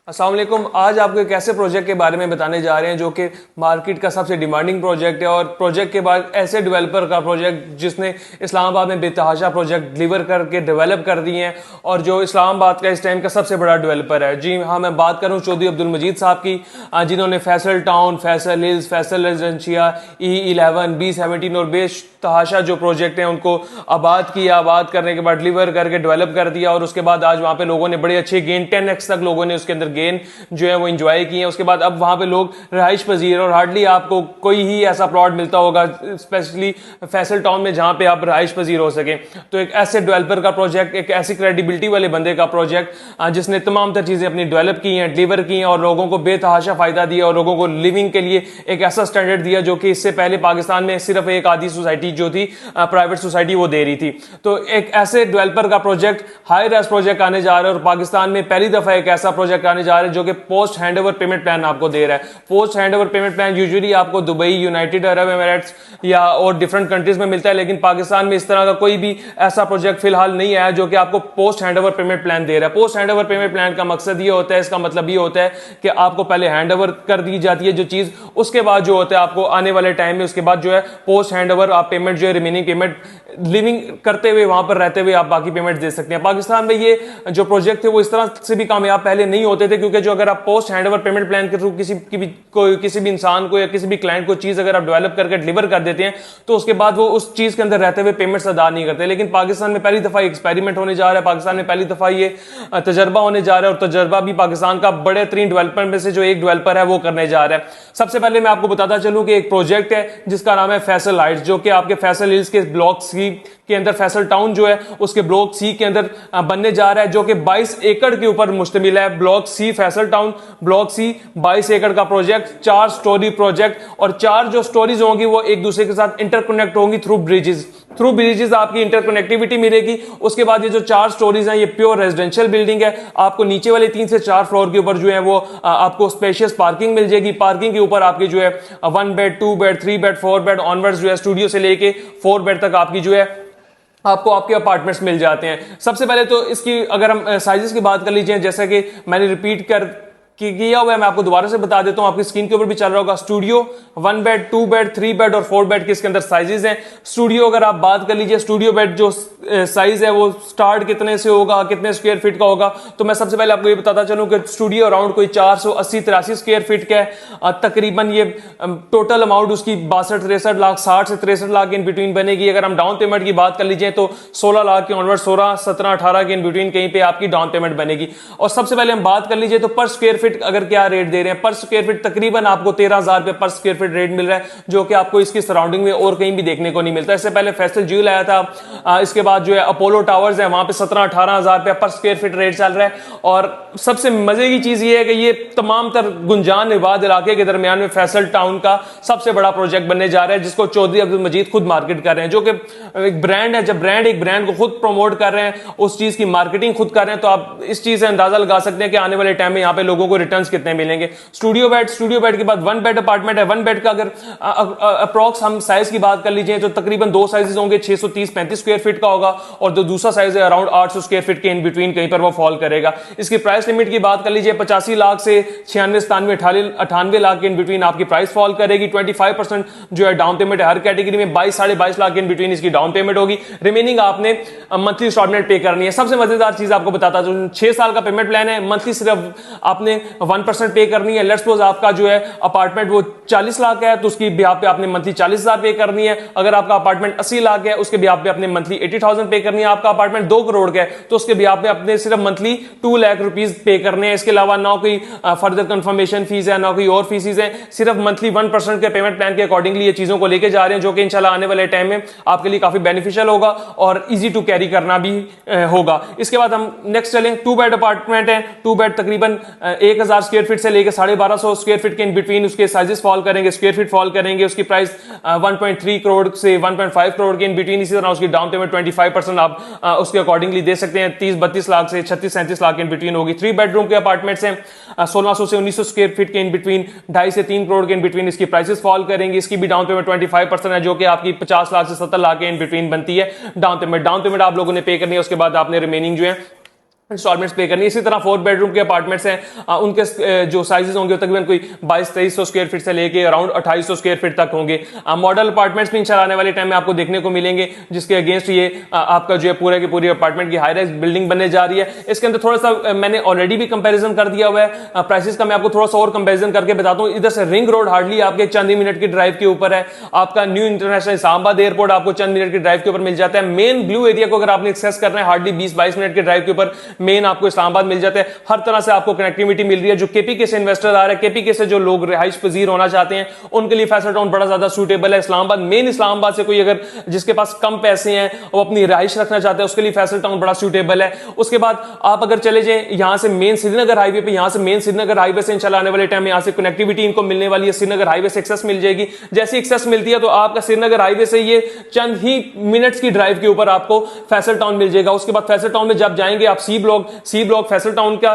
अस्सलाम वालेकुम। आज आपको एक ऐसे प्रोजेक्ट के बारे में बताने जा रहे हैं जो कि मार्केट का सबसे डिमांडिंग प्रोजेक्ट है और प्रोजेक्ट के बाद ऐसे डेवलपर का प्रोजेक्ट जिसने इस्लामाबाद में बेतहाशा प्रोजेक्ट डिलीवर करके डेवलप कर दिए हैं और जो इस्लामाबाद का इस टाइम का सबसे बड़ा डेवलपर है। जी हाँ, मैं बात करूँ चौधरी अब्दुल मजीद साहब की, जिन्होंने Faisal town, Faisal hills, Faisal residencia, E11, B17 और बेतहाशा जो प्रोजेक्ट हैं उनको आबाद किया। आबाद करने के बाद डिलीवर करके डेवलप कर दिया और उसके बाद आज वहाँ पे लोगों ने बड़े अच्छे गेन 10x तक लोगों ने उसके अंदर गेन जो है वो एंजॉय किए हैं। उसके बाद अब वहां पे लोग रहाइश पजीर और हार्डली आपको कोई ही ऐसा प्लॉट मिलता होगा स्पेशली फैसल टाउन में जहां पे आप रहाइश पजीर हो सके। तो एक ऐसे डेवलपर का प्रोजेक्ट, एक ऐसी क्रेडिबिलिटी वाले बंदे का प्रोजेक्ट जिसने तमाम तर चीजें अपनी डेवलप की हैं, डिलीवर की हैं और लोगों को बेतहाशा फायदा दिया और लोगों को लिविंग के लिए एक ऐसा स्टैंडर्ड दिया जो कि इससे पहले पाकिस्तान में सिर्फ एक आधी सोसाइटी जो थी प्राइवेट सोसाइटी वो दे रही थी। तो एक ऐसे डेवलपर का प्रोजेक्ट हाई राइज प्रोजेक्ट आने जा रहा है और पाकिस्तान में पहली दफा एक ऐसा प्रोजेक्ट आने जा रहा है जो कि पोस्ट हैंडओवर पेमेंट प्लान आपको दे रहा है। Post handover payment plan usually आपको दुबई, यूनाइटेड अरब एमिरेट्स या और डिफरेंट कंट्रीज में मिलता है, लेकिन पाकिस्तान में इस तरह का कोई भी ऐसा प्रोजेक्ट फिलहाल नहीं आया जो कि आपको पोस्ट हैंडओवर पेमेंट प्लान दे रहा है। पोस्ट हैंडओवर पेमेंट प्लान का मकसद ये होता है, इसका मतलब ये होता है कि आपको पहले हैंडओवर कर दी जाती है जो चीज, उसके बाद जो होता है आपको आने वाले टाइम में उसके बाद जो है पोस्ट हैंडओवर आप पेमेंट जो है रिमेनिंग पेमेंट लिविंग करते हुए वहां पर रहते हुए आप बाकी पेमेंट दे सकते हैं। पाकिस्तान में ये जो प्रोजेक्ट थे वो इस तरह से भी कामयाब पहले नहीं होते थे, क्योंकि जो अगर आप पोस्ट हैंडओवर पेमेंट प्लान के थ्रू किसी भी इंसान को या किसी भी क्लाइंट को चीज अगर आप डेवलप करके डिलीवर कर देते हैं तो उसके बाद वो उस चीज के अंदर रहते हुए पेमेंट्स अदा नहीं करते। लेकिन पाकिस्तान में पहली दफा एक्सपेरिमेंट होने जा रहा है, पाकिस्तान में पहली दफा ये तजर्बा होने जा रहा है और तजर्बा भी पाकिस्तान का बड़े तरीन डेवलपर में से जो एक डेवलपर है वो करने जा रहा है। सबसे पहले मैं आपको बताता चलूं कि एक प्रोजेक्ट है जिसका नाम है फैसल हाइट्स, जो कि आपके फैसल हिल्स के ब्लॉक सी के अंदर फैसल टाउन जो है उसके ब्लॉक सी के अंदर बनने जा रहा है, जो कि 22 एकड़ के ऊपर मुश्तमिल है। Block C Faisal town block C 22 एकड़ का प्रोजेक्ट, 4 स्टोरी प्रोजेक्ट और 4 जो स्टोरीज होंगी वो एक दूसरे के साथ इंटरकनेक्ट होंगी थ्रू ब्रिजेस। थ्रू ब्रिजेस आपकी इंटरकनेक्टिविटी मिलेगी। उसके बाद ये जो 4 स्टोरीज हैं ये प्योर रेजिडेंशियल बिल्डिंग है। आपको नीचे वाले 3 से 4 फ्लोर के ऊपर जो है वो आपको स्पेशियस पार्किंग मिल जाएगी। पार्किंग के ऊपर आपकी जो है 1 bed, 2 bed, 3 bed, 4 bed onwards जो है स्टूडियो से लेके 4 बेड तक आपकी जो है आपको आपके अपार्टमेंट्स मिल जाते हैं। सबसे पहले तो इसकी अगर हम साइजेस की बात कर लीजिए, जैसा कि मैंने रिपीट कर किया हुआ है, मैं आपको दोबारा से बता देता हूं, आपकी स्क्रीन के ऊपर भी चल रहा होगा। स्टूडियो 1 बेड, 2 बेड, 3 बेड और 4 बेड के इसके अंदर साइजेस हैं। स्टूडियो अगर आप बात कर लीजिए, स्टूडियो बेड जो साइज है वो स्टार्ट कितने से होगा, कितने स्क्वायर फीट का होगा, तो मैं सबसे पहले आपको ये बताता चलूं कि स्टूडियो अराउंड कोई 480-83 स्क्वायर फीट का है तकरीबन। ये टोटल अमाउंट उसकी 62-63 लाख, 60 से 63 लाख के इन बिटवीन बनेगी। अगर हम डाउन पेमेंट की बात कर लीजिए तो 16 लाख के ऑनवर्ड, 16, 17, 18 के इन बिटवीन कहीं पे आपकी डाउन पेमेंट बनेगी। और सबसे पहले हम बात कर लीजिए तो पर स्क्वायर फीट अगर क्या रेट दे रहे हैं, पर स्क्वायर फीट तकरीबन आपको 13,000 रुपए पर स्क्वायर फीट रेट मिल रहा है, जो कि आपको इसकी सराउंडिंग में और कहीं भी देखने को नहीं मिलता। इससे पहले फैसल ज्यूल आया था, इसके बाद जो है अपोलो टावर्स है वहां पे 17-18 हजार रुपए पर स्क्वायर फीट रेट चल रहा है। और सबसे मजे की चीज ये है कि ये तमाम तर गुंजान इबाद इलाके के दरमियान में फैसल टाउन का सबसे बड़ा प्रोजेक्ट बनने जा रहा है, जिसको चौधरी अब्दुल मजीद खुद मार्केट कर रहे हैं, जो कि एक ब्रांड है। जब ब्रांड एक ब्रांड को खुद प्रमोट कर रहे हैं, उस चीज की मार्केटिंग खुद कर रहे हैं, तो आप इस चीज से अंदाजा लगा सकते हैं कि आने वाले टाइम में यहाँ पे लोगों को रिटर्न्स कितने मिलेंगे। स्टूडियो बेड के बाद 1 बेड अपार्टमेंट है। 1 बेड का अगर अप्रॉक्स हम साइज की बात कर लीजिए तो तकरीबन 2 साइजेस होंगे, 630-35 स्क्वायर फीट का होगा और जो दूसरा साइज है अराउंड 800 स्क्वायर फीट के इन बिटवीन कहीं पर वो फॉल करेगा। इसकी प्राइस लिमिट की बात कर लीजिए 85 लाख से 96-97-98 लाख के इन बिटवीन आपकी प्राइस फॉल करेगी। 25% जो है डाउन पेमेंट है। हर कैटेगरी में 22-22.5 लाख के इन बिटवीन इसकी डाउन पेमेंट होगी। रिमेनिंग आपने मंथली इंस्टॉलमेंट पे करनी है। सबसे मजेदार चीज आपको बताता हूं, 6 साल का पेमेंट प्लान है, मंथली सिर्फ आपने 1% पे करनी है। लेट्स सपोज आपका जो है अपार्टमेंट वो 40 लाख है तो उसकी ब्याह पे आपने मंथली 40,000 पे करनी है। अगर आपका अपार्टमेंट 80 लाख है उसके ब्याह पे आपने मंथली 80,000 पे करनी है। आपका अपार्टमेंट 2 करोड़ का है तो उसके ब्याह पे आपने सिर्फ मंथली 2 लाख रुपीस पे करने हैं। इसके अलावा ना कोई फर्दर कंफर्मेशन फीस है, ना कोई और फीस है, सिर्फ मंथली 1% के पेमेंट प्लान के अकॉर्डिंगली ये चीजों को लेके जा रहे हैं, जो कि इंशाल्लाह आने वाले टाइम में आपके लिए काफी बेनिफिशियल होगा और इजी टू कैरी करना भी होगा। इसके बाद हम नेक्स्ट चलें, 2 बेड अपार्टमेंट है। 2 बेड तकरीबन 1000 स्क्वायर फीट से लेकर 1250 स्क्वायर फीट के इन बिटवीन उसके साइजेस फॉल करेंगे, स्क्वायर फीट फॉल करेंगे। उसकी प्राइस 1.3 करोड़ से 1.5 करोड़ के इन बिटवीन। इसी तरह उसकी डाउन पेमेंट 25% आप उसके अकॉर्डिंगली दे सकते हैं। 30-32 लाख से 36-37 लाख के इन बिटवीन होगी। 3 बेडरूम के अपार्टमेंट्स हैं, 1600 से 1900 स्क्वायर फीट के इन बिटवीन, 2.5 से 3 करोड़ के इन बिटवीन इसकी प्राइसेस फॉल करेंगी। इसकी भी डाउन पेमेंट 25% है, जो कि आपकी 50 लाख से 70 लाख के इन बिटवीन बनती है डाउन पेमेंट। डाउन पेमेंट आप लोगों ने पे करनी है, उसके बाद आपने रिमेनिंग जो है इंस्टॉलमेंट्स पे करनी है। इसी तरह 4 बेडरूम के अपार्टमेंट्स हैं, उनके जो साइजेस होंगे तकरीबन कोई 2200-2300 स्क्वायर फीट से लेके अराउंड 2800 स्क्वायर फीट तक होंगे। मॉडल अपार्टमेंट्स भी इंशाल्लाह आने वाले टाइम में आपको देखने को मिलेंगे, जिसके अगेंस्ट ये आपका जो है पूरे की पूरी अपार्टमेंट की हाई राइज बिल्डिंग बनने जा रही है। इसके अंदर थोड़ा सा मैंने ऑलरेडी भी कंपेरिजन कर दिया हुआ है प्राइसेस का, मैं आपको थोड़ा सा और कंपेरिजन करके बताता हूँ। इधर से रिंग रोड हार्डली आपके चंद ही मिनट की ड्राइव के ऊपर है, आपका न्यू इंटरनेशनल इस्लामाबाद एयरपोर्ट आपको चंद मिनट की ड्राइव के ऊपर मिल जाता है। मेन ब्लू एरिया को अगर आपने एक्सेस करना है हार्डली 20-22 मिनट के ड्राइव के ऊपर मेन आपको इस्लामाबाद मिल जाता है। हर तरह से आपको कनेक्टिविटी मिल रही है। जो केपीके से इन्वेस्टर आ रहे हैं, केपीके से जो लोग रिहाइश पजीर होना चाहते हैं, उनके लिए फैसल टाउन बड़ा ज्यादा सूटेबल है। इस्लामाबाद मेन इस्लामाबाद से कोई अगर जिसके पास कम पैसे हैं वो अपनी रिहाइश रखना चाहते हैं, उसके लिए फैसल टाउन बड़ा सूटेबल है। उसके बाद आप अगर चले जाए यहां से मेन श्रीनगर हाईवे पे, यहां से मेन श्रीनगर हाईवे से इंशाल्लाह आने वाले टाइम में यहां से कनेक्टिविटी इनको मिलने वाली है। श्रीनगर हाईवे से एक्सेस मिल जाएगी। जैसी एक्सेस मिलती है तो आपका श्रीनगर हाईवे से ये चंद ही मिनट्स की ड्राइव के ऊपर आपको फैसल टाउन मिल जाएगा। उसके बाद फैसल टाउन में जब जाएंगे आप सी ब्लॉक फैसल टाउन का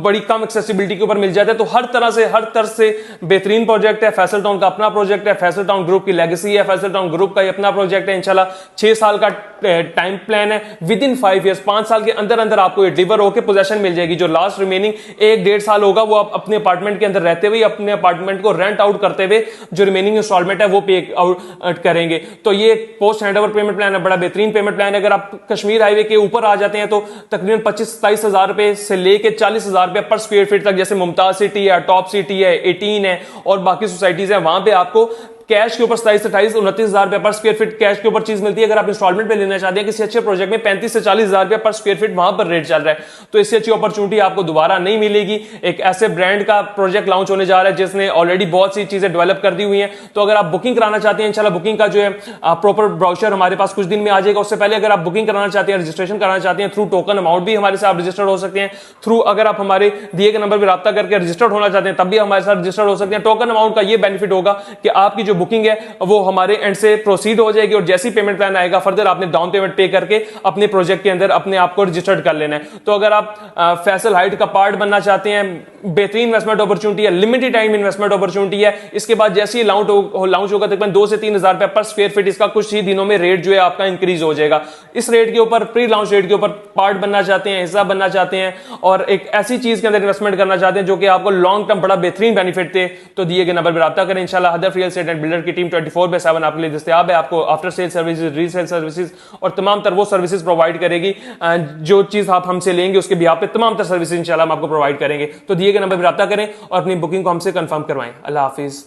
बड़ी कम एक्सेसिबिलिटी के ऊपर मिल जाता है। तो हर तरह से बेहतरीन प्रोजेक्ट है। फैसल टाउन का अपना प्रोजेक्ट है, फैसल टाउन ग्रुप की लेगेसी है, फैसल टाउन ग्रुप का अपना प्रोजेक्ट है। इंशाल्लाह 6 साल का टाइम प्लान है। विद इन 5 ईयर्स 5 साल के अंदर अंदर आपको ये डिलीवर होकर पोजेशन मिल जाएगी। जो लास्ट रिमेनिंग 1-1.5 साल होगा वो आप अपने अपार्टमेंट के अंदर रहते हुए अपने अपार्टमेंट को रेंट आउट करते हुए जो रिमेनिंग इंस्टॉलमेंट है वो पे आउट करेंगे। तो ये पोस्ट हैंडओवर पेमेंट प्लान है, बड़ा बेहतरीन पेमेंट प्लान है। अगर आप कश्मीर हाईवे के ऊपर आ जाते हैं तो तकरीबन 25-27 हजार रुपए से लेके 40 हजार रुपए पर स्क्वायर फीट तक, जैसे मुमताज सिटी है, टॉप सिटी है, 18 है और बाकी सोसाइटीज है, वहां पे आपको कैश के ऊपर 27-28-29 हजार रुपए पर स्क्वायर फीट कैश के ऊपर चीज मिलती है। अगर आप इंस्टॉलमेंट पे लेना चाहते हैं किसी अच्छे प्रोजेक्ट में 35 से 40 हजार रुपए पर स्क्वायर फीट वहां पर रेट चल रहा है, तो इससे अच्छी अपॉर्चुनिटी आपको दोबारा नहीं मिलेगी। एक ऐसे ब्रांड का प्रोजेक्ट लॉन्च होने जा रहा है जिसने ऑलरेडी बहुत सी चीजें डेवलप कर दी हुई है। तो अगर आप बुकिंग कराना चाहते हैं, इंशाल्लाह बुकिंग का जो है प्रॉपर ब्राउचर हमारे पास कुछ दिन में आ जाएगा। उससे पहले अगर आप बुकिंग कराना चाहते हैं, रजिस्ट्रेशन कराना चाहते हैं, थ्रू टोकन अमाउंट भी हमारे साथ रजिस्टर्ड हो सकते हैं। थ्रू अगर आप हमारे दिए गए नंबर पर राब्ता करके रजिस्टर्ड होना चाहते हैं तब भी हमारे साथ रजिस्टर्ड हो सकते हैं। टोकन अमाउंट का यह बेनिफिट होगा कि आपकी जो बुकिंग है वो हमारे एंड से प्रोसीड हो जाएगी और जैसी पेमेंट प्लान आएगा फर्दर आपने डाउन पेमेंट पे करके अपने प्रोजेक्ट के अंदर अपने आप को रजिस्टर्ड कर लेना है। तो अगर आप फैसल हाइट का पार्ट बनना चाहते हैं, बेहतरीन इन्वेस्टमेंट अपॉर्चुनिटी है, लिमिटेड टाइम इन्वेस्टमेंट अपॉर्चुनिटी है। इसके बाद जैसे ही लॉन्च होगा तकरीबन 2 से 3 हजार रुपए पर स्क्वायर फीट इसका कुछ ही दिनों में रेट जो है आपका इंक्रीज हो जाएगा। इस रेट के ऊपर प्री लॉन्च रेट के ऊपर पार्ट बनना चाहते हैं, हिस्सा बनना चाहते हैं और एक ऐसी चीज के अंदर इन्वेस्टमेंट करना चाहते हैं जो कि आपको लॉन्ग टर्म बड़ा बेहतरीन बेनिफिट दे, तो दिए गए नंबर पर राब्ता करें। इंशाल्लाह हदफ रियल एस्टेट एंड बिल्डर की टीम 24/7 आपके लिए दस्तयाब है। आपको after sale services, resale services और तमाम तर वो सर्विसेज प्रोवाइड करेगी जो चीज आप हमसे लेंगे उसके भी आप पे तमाम तर सर्विसेज इंशाल्लाह हम आपको प्रोवाइड करेंगे। तो दिए गए नंबर पर राब्ता करें और अपनी बुकिंग को हमसे कंफर्म करवाएं। अल्लाह हाफिज।